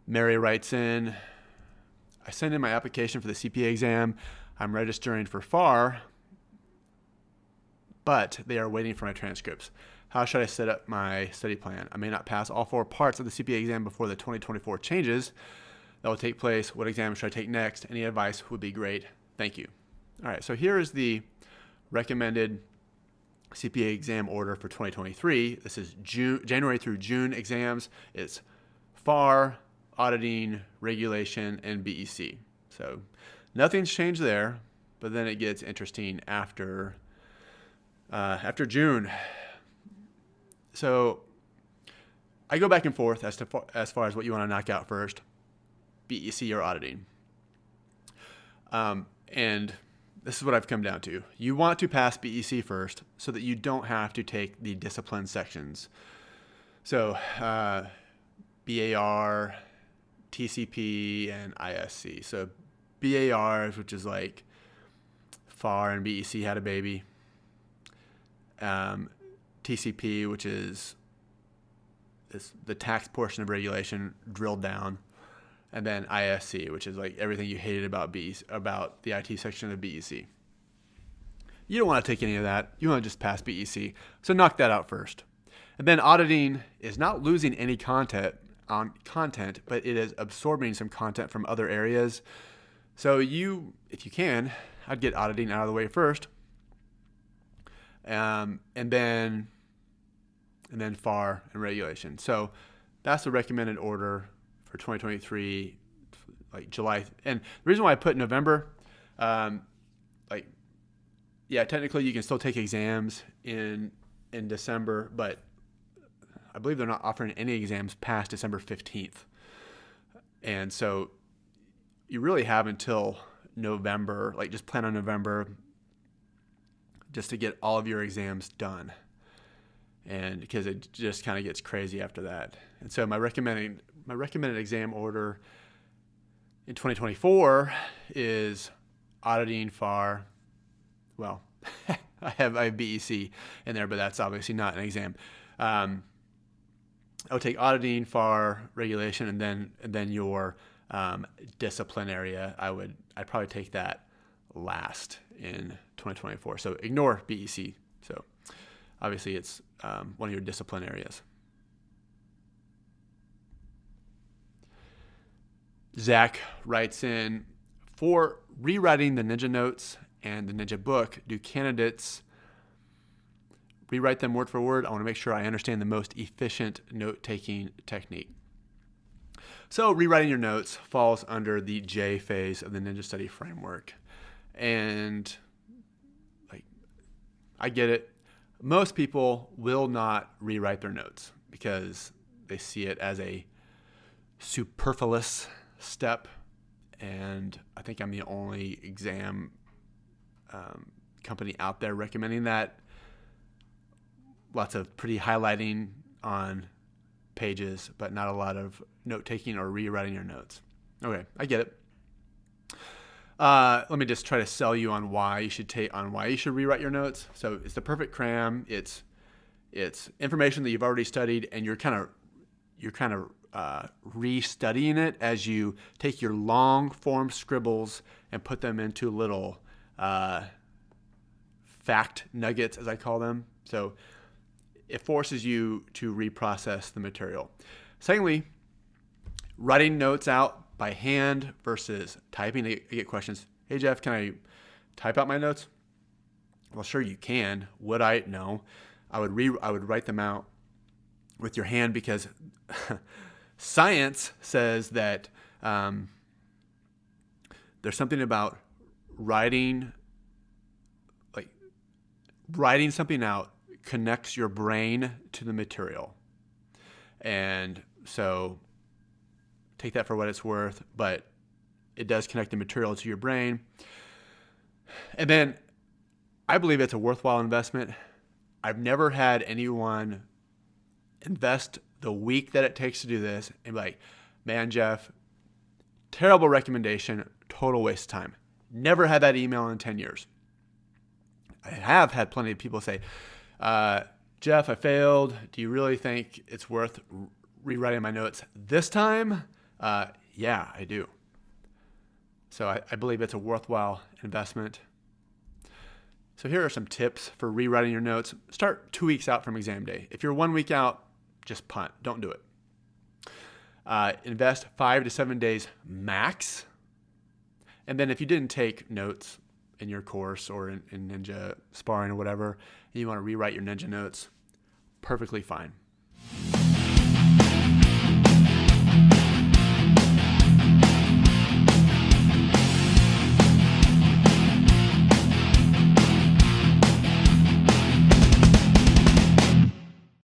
Mary writes in, I sent in my application for the CPA exam. I'm registering for FAR, but they are waiting for my transcripts. How should I set up my study plan? I may not pass all 4 parts of the CPA exam before the 2024 changes that will take place. What exam should I take next? Any advice would be great. Thank you. All right, so here is the recommended CPA exam order for 2023. This is January through June exams. It's FAR, auditing, regulation, and BEC. So nothing's changed there, but then it gets interesting after June. So I go back and forth as far as what you want to knock out first, BEC or auditing. And this is what I've come down to. You want to pass BEC first so that you don't have to take the discipline sections. So BAR, TCP, and ISC. So BAR, which is like FAR and BEC had a baby. TCP, which is the tax portion of regulation drilled down, and then ISC, which is like everything you hated about the IT section of BEC. You don't want to take any of that. You want to just pass BEC. So knock that out first. And then auditing is not losing any content, but it is absorbing some content from other areas. So if you can, I'd get auditing out of the way first. And then FAR and regulation. So that's the recommended order for 2023, like July. And the reason why I put November, technically you can still take exams in December, but I believe they're not offering any exams past December 15th. And so you really have until November, like just plan on November just to get all of your exams done. And because it just kind of gets crazy after that. And so my recommended exam order in 2024 is auditing, FAR. Well, I have BEC in there, but that's obviously not an exam. I would take auditing, FAR, regulation, and then your discipline area. I'd probably take that last in 2024. So ignore BEC. So obviously it's one of your discipline areas. Zach writes in, for rewriting the Ninja Notes and the Ninja book, do candidates rewrite them word for word? I want to make sure I understand the most efficient note-taking technique. So rewriting your notes falls under the J phase of the Ninja Study Framework. And I get it. Most people will not rewrite their notes because they see it as a superfluous step. And I think I'm the only exam company out there recommending that. Lots of pretty highlighting on pages, but not a lot of note-taking or rewriting your notes. Okay, I get it. Let me just try to sell you on why you should rewrite your notes. So it's the perfect cram. It's information that you've already studied, and you're kind of restudying it as you take your long form scribbles and put them into little fact nuggets, as I call them. So it forces you to reprocess the material. Secondly, writing notes out by hand versus typing. I get questions. Hey Jeff, can I type out my notes? Well, sure you can. Would I? No. I would write them out with your hand because science says that there's something about writing something out connects your brain to the material. And so take that for what it's worth, but it does connect the material to your brain. And then I believe it's a worthwhile investment. I've never had anyone invest the week that it takes to do this and be like, man, Jeff, terrible recommendation, total waste of time. Never had that email in 10 years. I have had plenty of people say, Jeff, I failed. Do you really think it's worth rewriting my notes this time? Yeah, I do. So I believe it's a worthwhile investment. So here are some tips for rewriting your notes. Start 2 weeks out from exam day. If you're 1 week out, just punt. Don't do it. Invest 5 to 7 days max. And then if you didn't take notes in your course or in ninja sparring or whatever, and you want to rewrite your ninja notes, perfectly fine.